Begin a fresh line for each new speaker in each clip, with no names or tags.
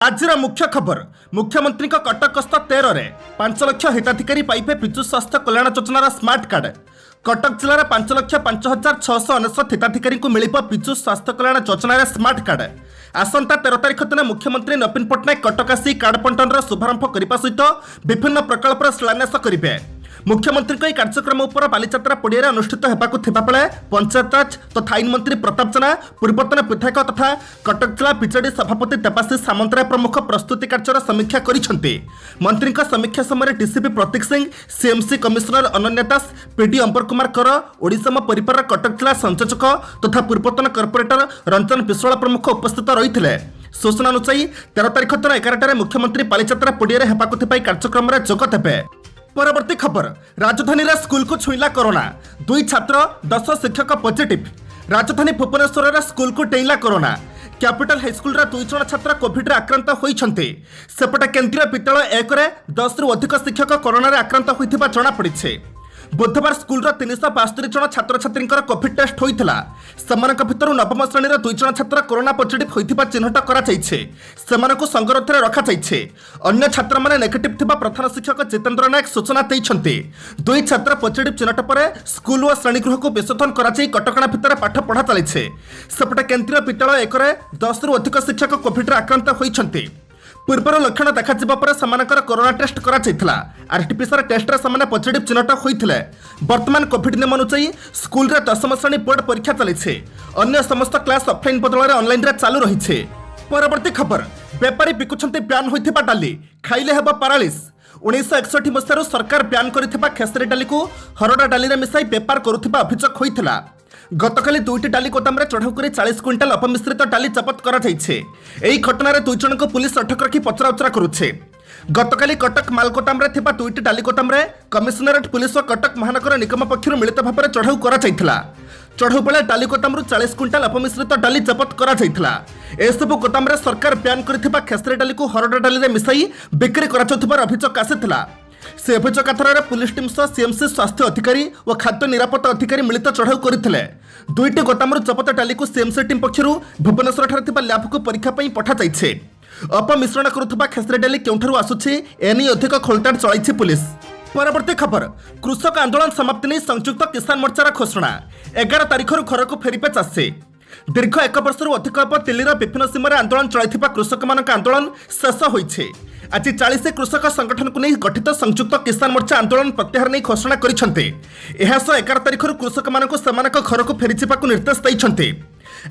आजिर मुख्य खबर मुख्यमंत्री कटक गस्त 13 रे 5 लाख हिताधिकारी पाइबे विजु स्वास्थ्य कल्याण योजनार स्मार्ट कार्ड। कटक जिलार 5,05,699 हिताधिकारी मिल विजु स्वास्थ्य कल्याण योजनार स्मार्ट कार्ड। आसंता 13 तारिख दिन मुख्यमंत्री नवीन पट्टनायक कटक आसी कार्ड बंटन शुभारंभ करने सहित विभिन्न प्रकल्पर शिलान्यास करेंगे। मुख्यमंत्री यह कार्यक्रम उपर बालीजात्रा पड़िया अनुष्ठित होगाकू बेले पंचायतराज तथा आईन मंत्री प्रताप जेना पूर्वतन विधायक तथा कटक जिला बीजेडी सभापति देवाशीष सामंतराय प्रमुख प्रस्तुति कार्यर समीक्षा करिसेंति। मंत्री समीक्षा समय डीसीपी प्रतीक सिंह, सीएमसी कमिशनर अनन्या दास, पीडी अंबर कुमार कर, ओडिशा परिवार कटक जिला संयोजक तथा पूर्वतन कॉर्पोरेटर रंजन विश्वाल प्रमुख उपस्थित रही। सूचना अनुसार 13 तारिख दिन 11 मुख्यमंत्री बालीजात्रा पड़िया होगाकू कार्यक्रम में जोग देवे। परवर्ती खबर राजधानी स्कूल को छुईला कोरोना, 2 छात्र 10 शिक्षक पॉजिटिव। राजधानी भुवनेश्वर स्कूल को डेइला कोरोना। कैपिटल हाईस्कूल 2 जन छात्र कोविड आक्रांत होइछन्ते। सेपटे केंद्रीय विद्यालय 1 रे 10 रु अधिक शिक्षक कोरोना आक्रांत होइथिबा जणा पड़िछे। बुधवार स्कूल 372 जन छात्र छात्री कोविड टेस्ट होइथिला। सेमानक भितर नवम श्रेणी 2 जन छात्र कोरोना पॉजिटिव होइथिबा चिन्हट करा जाइछे। सेमानकु संगरोधरे रखा जाइछे। अन्य छात्र माने नेगेटिव थिबा प्रधान शिक्षक जितेंद्र नायक सूचना दैछन्ते। 2 छात्र पॉजिटिव चिन्हट पर स्कूल और श्रेणीगृह को विशोधन करा जाई कटकणा भितर पाठ पढ़ा चलिछे। सेपटे केंद्रीय विद्यालय 1 रे 10 रु अधिक शिक्षक कोविड आक्रांत होइछन्ते। पूर्वर लक्षण देखा कोरोना टेस्ट करा आरटीपीसीआर टेस्ट रे पॉजिटिव चिन्हट होइथिले। वर्तमान कोविड नियम अनुसार स्कूल रे 10वीं श्रेणी बोर्ड परीक्षा चली। अन्य समस्त क्लास ऑफलाइन बदल में ऑनलाइन रे चालू रही। परवर्ती खबर बेपारी बिकुछन्ते ब्यान होइथिबा डाली खाइले हेबा पारालिस। 1961 मसीह सरकार ब्यान करिथिबा खेसरी डाली को हरडा डाली रे मिसाई बेपार करुथिबा अभियोग होइथिला। गतकाली 2टी डाली गोदाम चढ़ाऊ कर 40 क्विंटाल अपमिश्रित डाली जबत कर घटना 2 जन को पुलिस अटक रखी पचराउचरा करुछे। गतकाली कटक माल गोदाम 2टी डाली गोदाम कमिशनरेट पुलिस और कटक महानगर निगम पक्षर मिलित भाव में चढ़ाऊ कर चढ़ाऊ बेले डाली गोदाम 40 क्विंटाल अपमिश्रित डाली जबत कर गोदाम सरकार ब्यान कर खेसरी डाली को हरडा डाली मिसाई बिक्री कर अभियोग आसाला। से अभियोग आधार में पुलिस टीम सह सीएमसी स्वास्थ्य अधिकारी और खाद्य निरापत्ता अधिकारी मिलित चढ़ाऊ करते। 2टी गोदाम जबत डाली को सीएमसी टीम पक्षर भुवनेश्वर लैब को परीक्षा पठा जाइछे। अपमिश्रण करुवा खेसरी डाली केउठारु आसुछि एने अधिक खोलताड़ चलाई पुलिस। परवर्ती खबर कृषक आंदोलन समाप्ति नहीं संयुक्त किसान मोर्चार घोषणा। 11 तारिख घर को फेरिबे चाषी। दीर्घ 1 वर्ष अधिक हम दिल्लीर विभिन्न सीमार आंदोलन चलता कृषक मान आंदोलन शेष होइछे। आज 40 कृषक संगठन को नहीं गठित संयुक्त किसान मोर्चा आंदोलन प्रत्याहार नहीं घोषणा करिसेंते। 11 तारिख कृषक मानक सेमानक घर को फेरी जावाक निर्देश दैछन्ते।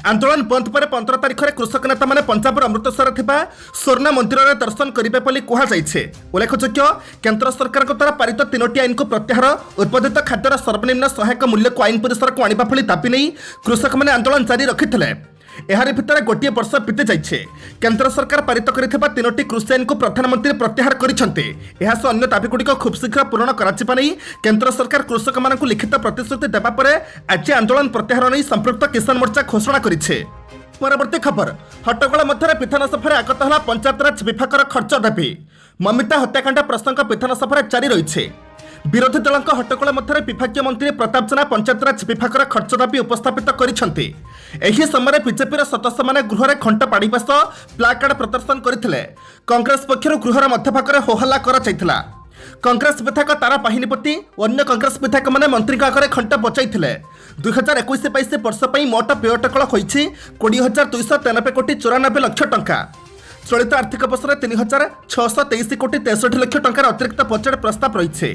आंदोलन बंद पर 15 तारिख में कृषक नेता माने पंजाब अमृतसर थिबा स्वर्ण मंदिर में दर्शन करिबे बोली कहा जाइछे। उल्लेखयोग्य केंद्र सरकार द्वारा पारित 3टी आईन को प्रत्याहार, उत्पादित खाद्यर सर्वनिम्न सहायक मूल्य को आईन परिसर को आनिबा भली दाबी नहीं कृषक माने आंदोलन जारी रखिथिले। एहारि भितर गोटे वर्ष बीती जाइछे। केंद्र सरकार पारित करिथिबा 3टी कृषि आईन को प्रधानमंत्री प्रत्याहार करिसेंते। एहा सह अन्य दाबीगुड़िक खूब शीघ्र पूरण कराजिबा नै केंद्र सरकार कृषक मानकु लिखित प्रतिश्रुति देबा परे आज आंदोलन प्रत्याहार नै संपृक्त किसान मोर्चा घोषणा करिछे। परवर्ती खबर हट्टगोल मध्य विधानसभा आगत है पंचायतराज विभाग खर्च दाबी। ममिता हत्याकांड प्रसंग विधानसभा जारी रही। विरोधी दल हट्टगोल मध्य विभागीय मंत्री प्रताप जेना पंचायतराज विभाग खर्च दाबी उपस्थापित करिसेंति। एही समय बीजेपी सदस्य माने गृह घंट पाड़िबा सह प्लाकार्ड प्रदर्शन करथिले। कांग्रेस पक्षर गृहर मध्यभाग में होहल्ला कर जाइथिला। कांग्रेस विधायक तारा पाहिनीपति और अन्य कांग्रेस विधायक माने मंत्री आगे घंट बचाइथिले। 2021-22 वर्ष मोट व्यय अटकल होइछि 20,293 कोटी 94 लाख टंका। चलित आर्थिक वर्ष 3,623 कोटी 63 लाख टंकार अतिरिक्त बजेट प्रस्ताव रही।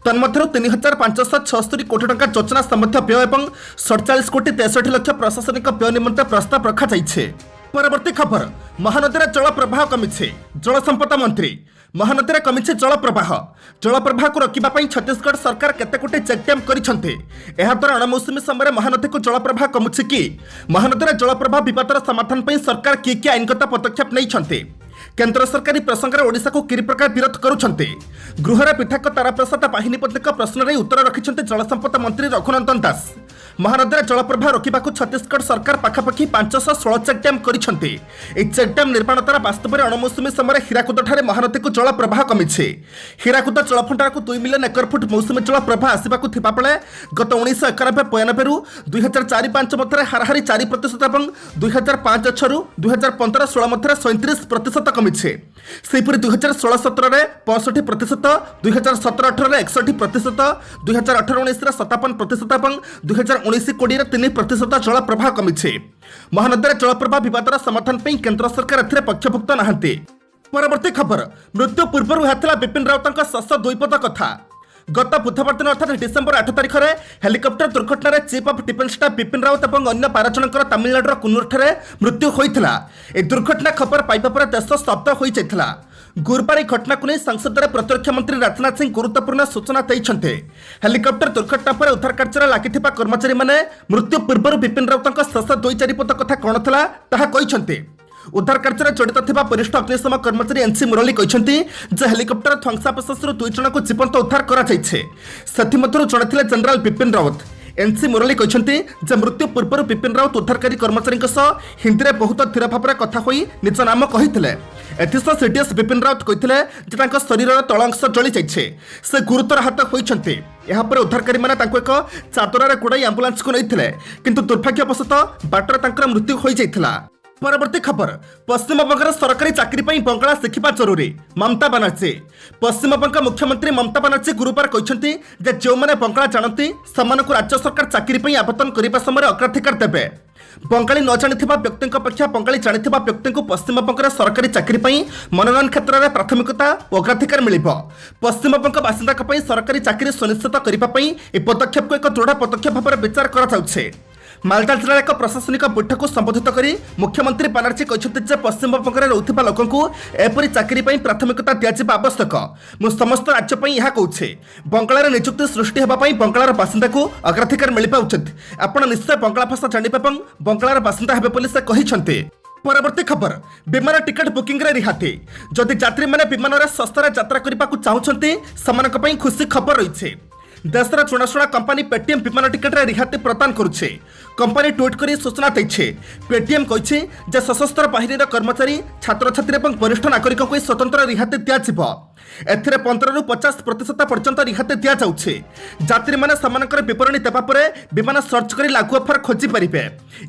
तन्मध्यरु 3,576 कोटी टंका योजना संबंधी व्यय और 47 कोटी 63 लाख प्रशासनिक व्यय निमंते प्रस्ताव रखा जाइछे। परवर्ती खबर महानदी जल प्रवाह कमिछे। जल संपदा मंत्री महानदी कमिछे जल प्रवाह को रोकबा छत्तीसगढ़ सरकार केते कोटी चेक डैम करिसेंते। एहा द्वारा अणमौसुमी समय महानदी को जल प्रवाह कमुछि कि महानदी जल प्रवाह विवादर समाधान पर सरकार कि आईनगत पदक्षेप नहीं। केंद्र सरकारी प्रसंग में ओडिशा को कि प्रकार विरोध करुछन्ते। गृहर विधायक तारा प्रसाद पाहिनीपति प्रश्न उत्तर रखिछन्ते जल संपदा मंत्री रघुनंदन दास। महानदी जलप्रवाह रोकने छत्तीसगढ़ सरकार पाखापाखि 516 चेक डैम करिसेंति। चेक डैम निर्माण द्वारा वास्तव में अणमौसुमी समय हीराकुद महानदी को जल प्रवाह कमी। हीराकुद जलभंडार को 2 मिलियन एकर फुट मौसुमी जल प्रवाह आसवा बेले गत 1991-92 रु 2004-05 मध्य हाराहारी 4% और 2005-06 2015-16 मध्य 37% कमी। सेहीपरि 2016-17 में 65%, 2017-18 61%, 2018-19 57% और 2019-20 3% जल प्रवाह कमी। महानदी जल प्रवाह विवाद समाधान पर केंद्र सरकार एथिरे पक्षभुक्त नाहांती। परवर्ती खबर, मृत्यु पूर्व होता बिपिन राउतଙ୍କ शेष दुईपद कथा। गत बुधवार दिन अर्थात डिसेम्बर 8 तारिख में हेलिकप्टर दुर्घटना chief of defence staff Bipin Raut और अन्य 12 जनकर तमिलनाडुर कुन्नूर मृत्यु होता। एक दुर्घटना खबर पाइबा पर देश स्तब्ध हो जाता। गुरुवार घटना को नहीं संसद में प्रतिरक्षा मंत्री राजनाथ सिंह गुरुत्वपूर्ण सूचना देते। हेलिकप्टर दुर्घटना पर उद्धार कार्य लगी कर्मचारी मैंने मृत्यु पूर्व बिपिन राउतଙ୍କ शेष 2-4 पद कथा कौन था ताहा कहते। उद्धार कार्य जड़ित थिबा वरिष्ठ अग्निशम कर्मचारी एनसी मुरली कहते जे हेलिकप्टर ध्वंसावशेष 2 जन को जीवंत उद्धार कराଯାଇଛି। सेथिमध्यरु जड़े थिले जनरल बिपिन राउत। एनसी मुरली कहते जे मृत्यु पूर्व बिपिन राउत उद्धारकारी कर्मचारी हिंदी में बहुत धीर भाव में कथा होई निज नाम कहते। एथिसह सीडीएस बिपिन राउत कहते शरीर तल अंश जली जाइए। से गुरुतर आहत होती। यापर उद्धारकारी मैंने एक चादर गुड़ाई आंबुलांस को नहीं किंतु दुर्भाग्यवशतः बाटर मृत्यु हो जाता। परवर्ती खबर, पश्चिम बंगाल सरकारी चाकरी पर बंगला शिखा जरूरी। ममता बानार्जी। पश्चिम बंगाल मुख्यमंत्री ममता बानार्जी गुरुवार कहते जो मैंने बंगला जानती से राज्य सरकार चाकरी पर आवेदन करने समय अग्राधिकार देवे। बंगाली न जानी व्यक्ति अपेक्षा बंगाली जानी व्यक्ति को पश्चिम बंगाल सरकारी चाकरी पर मनोनयन क्षेत्र में प्राथमिकता और अग्राधिकार मिल। पश्चिम बंगाल बासिंदा सरकारी चाकरी सुनिश्चित करने यह पदक्षेप को एक दृढ़ पदक्षेप भाव में विचार कर। मालदा जिला एक प्रशासनिक बैठक को संबोधित कर मुख्यमंत्री बानार्जी कहते पश्चिम बंगाल रोकथा लोक एपरी चाकरी पर प्राथमिकता दिज्व आवश्यक। मु समस्त राज्य यह कहूँ बंगाल निजुक्ति सृष्टि होगापी बंगाल बासिंदा को अग्राधिकार मिलवा उचित। आपण निश्चय बंगाला भाषा जानिबे और बंगाल बासिंदा हेबे बोली से कहते। परवर्ती खबर, विमान टिकट बुकिंग रे रिहाती। जदि यात्री मैंने विमान में सस्तार यात्रा करने को चाहते खुशी खबर रही। देशर जुणाशुणा कंपानी पेटीएम विमान टिकट रे रिहाती प्रदान करुछे। कंपानी ट्वीट कर सूचना देछे। पेटीएम कहिछे जे सशस्त्र बाहिनी कर्मचारी छात्र छात्री और वरिष्ठ नागरिक को स्वतंत्र रिहाती दियाजिव। एथिरे 15 ରୁ 50% पर्यंत रिहाती दिया जाउछे। यात्री माने समानकर विवरणी देबा परे विमान सर्च करी लागू ऑफर खोजी परिबे।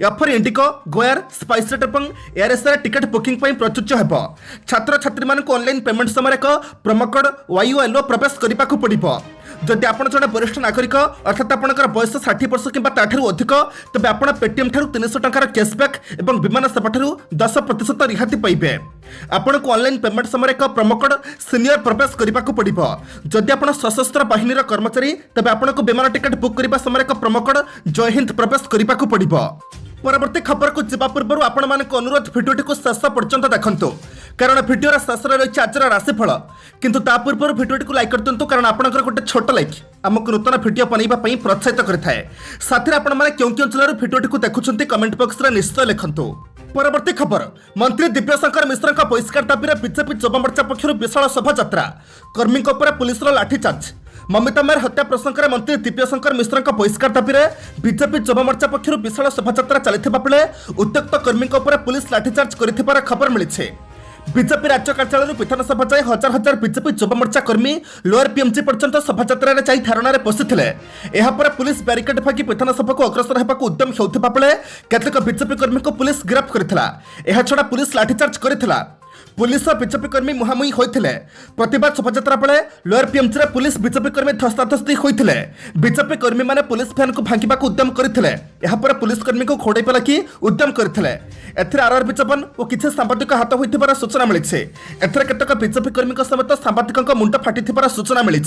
ऑफर इंडिगो, गोयर, स्पाइसजेट और एयरएसए टिकट बुकिंग पई प्रचुज्य हेबो। छात्र छात्री मानक ऑनलाइन पेमेंट समय एक प्रोमो कोड YOLO प्रवेश करने को पड़िबो। जदि आपण जड़े वरिष्ठ नागरिक अर्थात आपंकर बयस 60 वर्ष कि अधिक तेज आप पेटीएम ठारू 300 टंकार कैशबैक और विमान सेवा ठारू 10% रिहाती पाइबे। आपण को ऑनलाइन पेमेंट समय एक प्रोमो कोड सीनियर प्रवेश करने को पड़िबो। जदि आपण सशस्त्र बाहिनी कर्मचारी तेज आपण को विमान टिकट बुक करने समय एक प्रोमो कोड जय हिंद प्रवेश करने को पड़िबो। परवर्ती खबर को जावा पूर्व आपण मानक अनुरोध भिडियोटी को शेष पर्यंत देखंतु कारण भिडियोर शेष रही आज राशिफल। किंतु ता पूर्व भिडियोटी को लाइक कर दिंतु कारण आपनकर गोटे छोट लाइक आमको नूतन भिडियो बनैबा पई प्रोत्साहित करथाय। साथी आपण माने क्यों जिल्लार भिडियोटी को देखुछंती कमेंट बॉक्स रे निश्चय लिखंतु। परवर्ती खबर, मंत्री दिव्यशंकर मिश्र बहिष्कार दाबी बीजेपी युवा मोर्चा पक्षर विशाल शोभायात्रा। कर्मी पुलिस लाठीचार्ज। ममिता मेयर हत्या प्रसंग में मंत्री दिव्यशंकर मिश्र बहिष्कार दाबी बीजेपी युवा मोर्चा पक्षर विशाल शोभायात्रा चलता बेले उत्त्यक्त कर्मी पुलिस लाठीचार्ज कर खबर मिली। बीजेपी राज्य कार्यालय विधानसभा जाए हजार हजार बीजेपी युवा मोर्चा कर्मी लोअर पीएमजी पर्यंत शोभायात्रा जाई धारणा बसिथिले। एहापर पुलिस बैरिकेड फाकी विधानसभा को अग्रसर होगा उद्यम होता बेले केतक बीजेपी कर्मी को पुलिस गिरफ्त करथिला। एहा छड़ा पुलिस लाठीचार्ज करथिला। पुलिस और बीजेपी कर्मी मुहांमुही होते। प्रतिबाद शोभायात्रा बेले लोअर पीएमजी पुलिस बीजेपी कर्मी धस्ताधस्ती होते। बीजेपी कर्मी माने पुलिस फैन को भांगा उद्यम करते। पुलिस कर्मी को घोड़ाइबा लगी उद्यम करते। आरआरबी जवान और किसी सांबादिक हाथ होइथिबार सूचना मिली। केतक बीजेपी कर्मी समेत सांबादिकों मुंड फाटिथिबार सूचना मिली।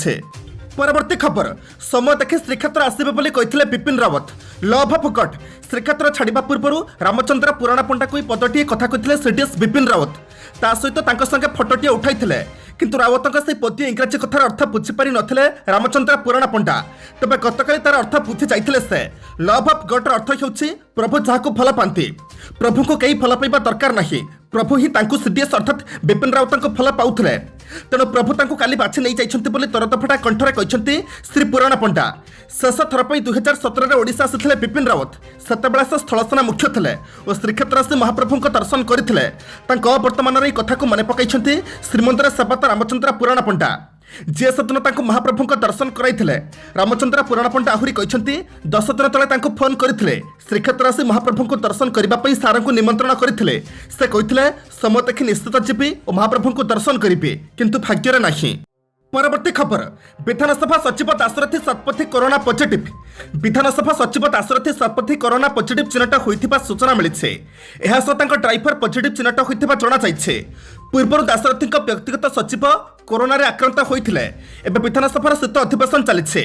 परवर्ती खबर, समय देखि श्रीक्षेत्र आसबे बोली कहिथिले Bipin Rawat. Love of God. Srikshetra छाड़िबा पूर्व रामचंद्र पुराणा पंडा को पदटीए कथा कहिथिले सीडीएस बिपिन रावत। ता सहित तांको संगे फोटोटीए उठाइथिले। किंतु रावतଙ୍କ से पद्य इंग्राजी कथार अर्थ बुझीपारि नथिले रामचंद्र पुराण पंडा। तबे गतकाली तार अर्थ बुझी जाइथिले से लव ऑफ गॉड अर्थ हेउछि प्रभु जाहाको भल पांती। प्रभु को कई भल पाइबा दरकार नाही, प्रभु ही तांकु सीडीएस अर्थात बिपिन रावतଙ୍କ भल पाउथिले। तेणु प्रभु तांकु काली बाछि नै जाइछन्ति बोली तरतफटा कंठरे कहिसन्ति श्री पुराण पंडा। शेष थर पर 2017 रे ओडिशा आसिथिले बिपिन रावत। सेतेबेला से स्थलसेना मुख्य थिले और श्रीक्षेत्र आसी महाप्रभुଙ୍କ दर्शन करथिले। तांको वर्तमान रे कथा को मने पकाइछन्ति श्रीमंदिर सेवायत रामचंद्र पुराण पंडा, जे सदिन तांको महाप्रभुଙ୍କ दर्शन कराइथिले। रामचंद्र पुराण पंडा आहुरी कहिसन्ति 10 दिन तले तांको फोन करथिले। श्रीक्षेत्र आसी महाप्रभुଙ୍କୁ दर्शन करबा पई सारंकु निमंत्रण करथिले। से कहिथिले समय देखि निश्चित जिबि और महाप्रभुଙ୍କୁ दर्शन करिबि, किंतु भाग्यरे नाही। परवर्ती खबर, विधानसभा सचिव दाशरथी शतपथी कोरोना पॉजिटिव। विधानसभा सचिव दाशरथी शतपथी कोरोना पॉजिटिव चिन्हट होइथिबा सूचना मिलिছে। एहा सतांक ड्राइवर पॉजिटिव चिन्हट होइथिबा जणा जाइছে। पूर्व दाशरथीଙ୍କ व्यक्तिगत सचिव कोरोना रे आक्रांत होइथिले। एबे विधानसभार शीत अधिवेशन चलिছে।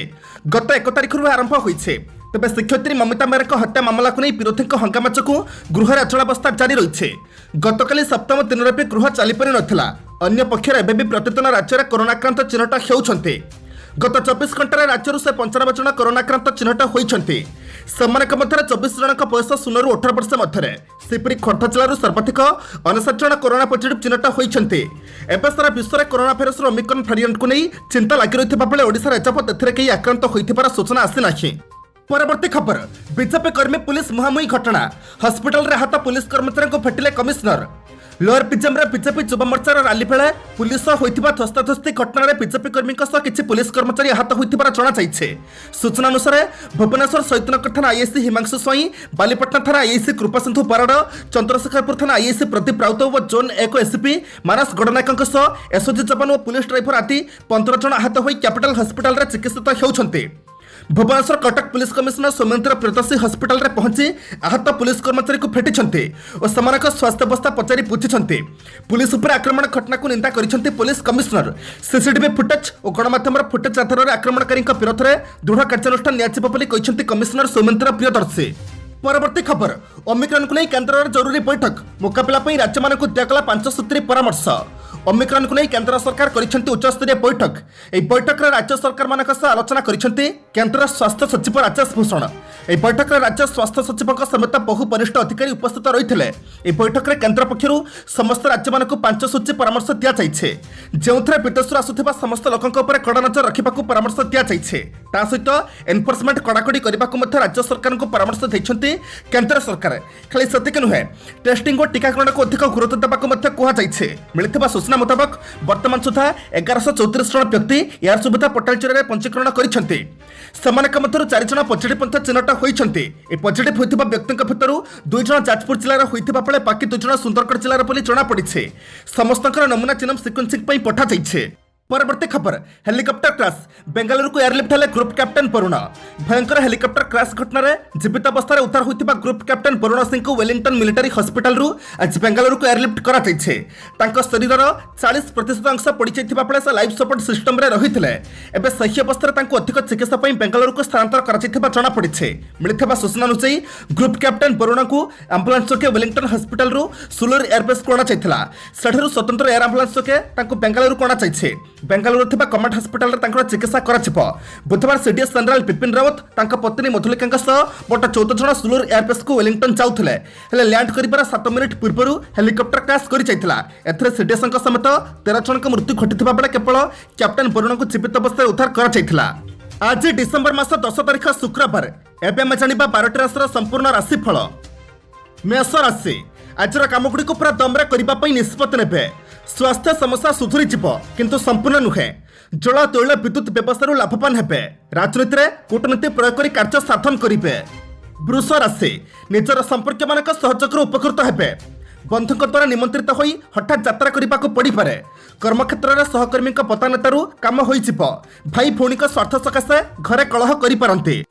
गत 1 तारिखरु आरंभ होइছে। तबे शिक्षयित्री ममिता मेहरक हत्या मामला को नहीं विरोधी हंगामा चकु गृह अचलावस्था जारी रही। गतकाली सप्तम दिन में भी गृह चली पारि नथिला। अन्य पक्षर एबे भी प्रतिदिन राज्य में कोरोनाक्रांत चिन्हट होउछन्ते। गत 24 घंटे राज्य से 95 जन कोरोनाक्रांत चिन्हट होइछन्ते। सेमानक मध्य 24 जनक बयस 0 ରୁ 18 वर्ष मध्य। सेपरी खोर्धा जिलूर सर्वाधिक 59 जन कोरोना पॉजिटिव चिन्हट होइछन्ते। एबे सारा विश्व में कोरोना भाइरस ओमिक्रॉन वेरिएंट को नहीं चिंता लगी रही बेले ओडिशा एजावत एथिरे केही आक्रांत होइथिबार सूचना आसी नाही। परवर्ती खबर, बीजेपी कर्मी पुलिस मुहांमुही घटना। हॉस्पिटल रे हाथ पुलिस कर्मचारी को फेटिले कमिश्नर। लोअर पिजम रे बीजेपी युवा मोर्चार रैली बेले पुलिस होइथिबा धस्ताधस्ती घटना रे बीजेपी कर्मी किछि पुलिस कर्मचारी आहत होइथिबार जणा जाइছে। सूचना अनुसार भुवनेश्वर शैतनगर थाना आईएससी हिमांशु स्वाई, बालीपटना थाना आईएससी कृपासिंधु बराड़, चंद्रशेखरपुर थाना आईएससी प्रदीप राउत और जोन 1 एसपी मानस गणनायक एसओजी जवान और पुलिस ड्राइवर आदि 15 जन आहत होई कैपिटल हॉस्पिटल रे चिकित्सित हेउछन्ते। Bhubaneswar Cuttack police commissioner Soumendra Priyadarshi hospital रे पहुंची आहत पुलिस कर्मचारी को भेटिछन्ते और समानक स्वास्थ्य अवस्था पचारि पूछिछन्ते। पुलिस उपर आक्रमण घटना को निंदा करिछन्ते पुलिस कमिश्नर। सीसीटीवी फुटेज और गणमाध्यम फुटेज आधार में आक्रमणकारी विरोध में दृढ़ कार्यानुष्ठान नियाजिब बोली कहिछन्ते कमिश्नर सौमेन्द्र प्रियदर्शी। परवर्ती खबर, ओमिक्रॉन को नहीं केंद्र जरूरी बैठक। मुकाबला पर राज्य मान दिगला 5 सूत्री परामर्श। ओमिक्रॉन को नहीं केंद्र सरकार करिसेंती उच्चस्तरीय बैठक। एही बैठक रे राज्य सरकार मानक सह आलोचना करिसेंती केंद्र स्वास्थ्य सचिव राजेश भूषण। एही बैठक रे राज्य स्वास्थ्य सचिवक समेत बहु वरिष्ठ अधिकारी उपस्थित रहिथिले। एही बैठक रे केंद्र पक्षरु समस्त राज्य मानक 5 सूची परामर्श दिया जाइछे, जेउथरे विदेशରୁ आसुथिबा समस्त लोकଙ୍କ ଉପରେ कड़ा नजर रखिबाकू परामर्श दिया जाइछे। ता सहित एनफोर्समेंट कड़ाकड़ी करबाकू मध्य राज्य सरकार को परामर्श दैछन्ती केंद्र सरकार। खाली सतिक नुहे, टेस्टिंग और टीकाकरण को अधिक गुरुत्व देबाकू मध्य कहा जाइछे। मिलिथिबा सूचना मुताबक वर्तमान सुधा 1134 जन व्यक्ति एयर सुविधा पोर्टाल जरिए पंजीकरण करिसेंती। सेमानक मध्यरु 4 जन पॉजिटिव पंथ चिन्हट होइछन्ती। ए पॉजिटिव होइथिबा व्यक्तिଙ୍କ भितरु 2 जन जाजपुर जिल्लार होइथिबा बेले बाकी 2 जन सुंदरगढ़ जिल्लार बोली जणा पड़िछे। समस्तଙ୍କର नमूना चिन्ह सिक्वेन्सिंग पई पठा जाइछे। परवर्ती खबर, हेलिकॉप्टर क्रैश। बेंगलुरु को एयरलिफ्ट हेले ग्रुप कैप्टेन वरुण। भयंकर हेलिकॉप्टर क्रैश घटना रे जीवित अवस्था उद्धार होइतिबा ग्रुप कैप्टेन वरुण सिंह को वेलिंगटन मिलिटरी हॉस्पिटल रु आज बेंगलुरु को एयरलिफ्ट करा जाइछे। तांको शरीरर 40% अंश पड़ी जाइतिबा बेले से लाइफ सपोर्ट सिस्टम रे रहिथिले। एबे सही अवस्था तांको अधिक चिकित्सा पई बेंगलुरु को स्थानांतर करा जाइतिबा जणा पड़िछे। मिलिथिबा सूचना अनुसार ग्रुप कैप्टेन वरुण को एम्बुलेंस के वेलिंगटन हॉस्पिटल रु सुलूर एयरबेस को अणा जाइतिला। सेठरु स्वतंत्र एयर एम्बुलेंस के तांको बेंगलुरु को अणा जाइछे। बेंगलुरु थिबा कमांड हॉस्पिटल रे तांकर चिकित्सा कराचिप। बुधवार सीडीएस जनरल बिपिन रावत तांका पत्नी मधुलिका सह मोट 14 जन सुलूर एयरबेस को वेलिंगटन जाउथिले। हेले लैंड करिबार 7 मिनिट पूर्व हेलिकॉप्टर क्रैश करि जाइतिला। एथरे सीडीएस समेत 13 जन मृत्यु घटिथिबा बेले केवल कैप्टेन वरुण को जीवित अवस्था उद्धार करा जाइतिला। आज डिसेंबर मास 10 तारिख शुक्रवार। एबे हम जानिबा 12टी राशिर संपूर्ण राशिफल। मेष राशि, आजर कामगुड़ी को पूरा दमरे करबा पई निष्पत्ति नेबे। स्वास्थ्य समस्या सुधुरी जीव किंतु संपूर्ण नुहे। जल तैल विद्युत व्यवस्था लाभवान हेबे। राजनीति रे कूटनीति प्रयोग करी कार्य साधन करिवे। वृष राशि, निजर संपर्क मानक सहयोग उपकृत हेबे। बंधुक द्वारा निमंत्रित होई हठात यात्रा करने को पड़ पारे। कर्मक्षेत्र में सहकर्मी पतानेतारू काम हो भाई भौणी स्वार्थ सकाशे घरे कलह करें।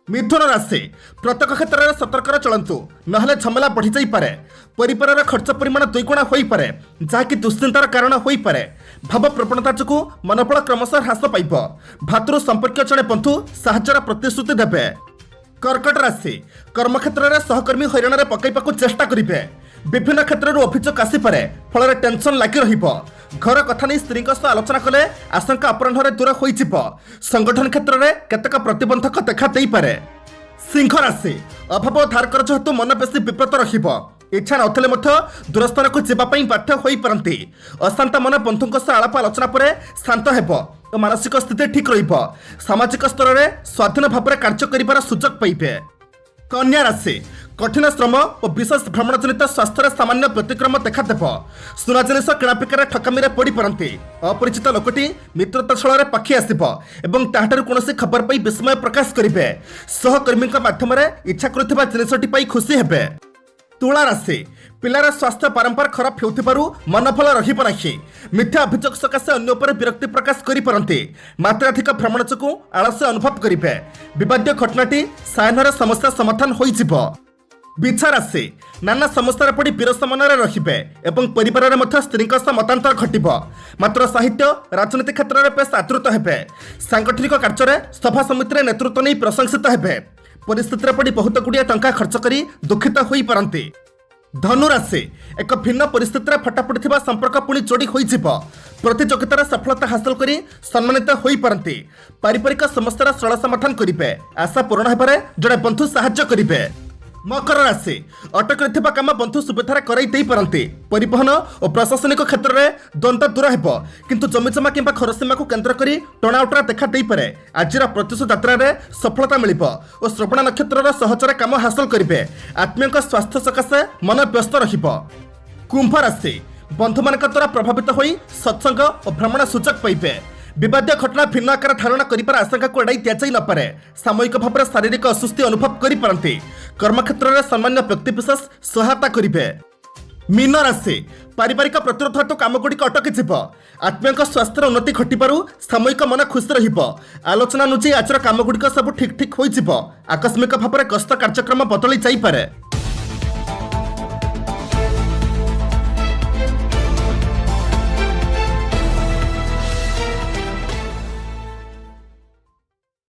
मिथुन राशि, प्रत्येक क्षेत्र में सतर्क चलतु नहले झमेला बढ़ी जापे। परिवार खर्च परिमाण 2 गुणा हो पाए जहाँकि दुश्चिंतार कारण हो पाए। भाव प्रवणता जो मनोबल क्रमशः ह्रास पाइब। भातृ संपर्क जड़े बंधु साहाय्यर प्रतिश्रुति देवे। कर्कट राशि, कर्मक्षेत्र में सहकर्मी हईराण पकड़ चेष्टा करेंगे। विभिन्न क्षेत्र अभियोग आसीपे फल टेंशन लगी घर कथा नहीं स्त्री आलोचना कले आशंका अपराह दूर हो संगठन क्षेत्र में केतक प्रतिबंधक देखा पारे। सिंह राशि अभाव धार कर्ज हेतु मन बेसी विब्रत रहिबो इच्छा नथिले दूरस्थान को जावाई बाध्य हो पारती। अशांत मन बंधुों सह आलाप आलोचना पर शांत हेबो और मानसिक स्थिति ठीक रहिबो। सामाजिक स्तर में स्वाधीन भाव में कार्य करिबार सुजोग पाइबे। कन्या राशि कठिन श्रम और विशेष भ्रमण जनित स्वास्थ्य सामान्य व्यतिक्रम देखादेव। सुना जिनिस किणापिकार ठकामी पड़ पारती। अपरिचित लोकटी मित्रता छल पाखी आसब और ताहार कौन खबर पाई विस्मय प्रकाश करेंगे। सहकर्मी मध्यम इच्छा करुवा जिनसटी खुशी हेबे। तुला राशि पिलार स्वास्थ्य बारंबार खराब होउथिबारु मनफल रहिबो नाही। मिथ्या अभियोग सकाशे अन्य उपर विरक्ति प्रकाश करि पारंती। मात्राधिक भ्रमण चकु आलस्य अनुभव करिबे। विवाद्य घटनाटी सायनर समस्या समाधान होई जिवो। बिछा राशि नाना समस्या पड़ी विरस मन रहिबे एवं परिवार में स्त्री मतांतर घटिबो। मात्र साहित्य राजनीति क्षेत्र में बेस आदृत हेबे। सांगठनिक कार्य सभा समिति नेतृत्व नहीं प्रशंसित हेबे। परिस्थिति पड़ी बहुत गुड़िया टंका खर्च करी दुखित हो पारती। धनु राशि एक भिन्न परिस्थिति फटाफटी संपर्क पुणी जोड़ी हो प्रतियोगितार सफलता हासिल करी सम्मानित हो पारती। पारिवारिक समस्यार सरल समाधान करेंगे। आशा पूर्ण होबारे जड़े बंधु साहाय्य करेंगे। मकर राशि अटक रहिथिबा काम बंधु सुविधार कराई देई पारंती। परिवहन और प्रशासनिक क्षेत्र में द्वंद्व दूर हेबो किंतु जमीजमा किंबा खरसीमा को केंद्र करी टणाउटरा देखा देई पारे। आजिर प्रत्युष यात्रा रे सफलता मिलिबो और श्रवण नक्षत्र सहचर काम हासिल करिवे। आत्मीय स्वास्थ्य सकाशे मन व्यस्त रहिबो। कुंभ राशि बंधु मानक द्वारा प्रभावित होई सत्संग और भ्रमण सूचक पाइबे। विवाद्य घटना भिन्न आकार धारण कर आशंका को एड़ाई दिजाई नपे। सामयिक भाव में शारीरिक अस्वस्थ अनुभव करि कर्मक्षेत्र में सामान्य व्यक्तिविशेष सहायता करेंगे। मीन राशि पारिवारिक प्रतिरोध हेतु कम गुड़िक अटकी जीव। आत्मीय स्वास्थ्य उन्नति घटू सामयिक मन खुशी रहिबो। आलोचना अनुଯାयी आजर कम गुड़िक सब ठीक ठीक हो आकस्मिक भाव में गस्त कार्यक्रम बदली जाई पारे।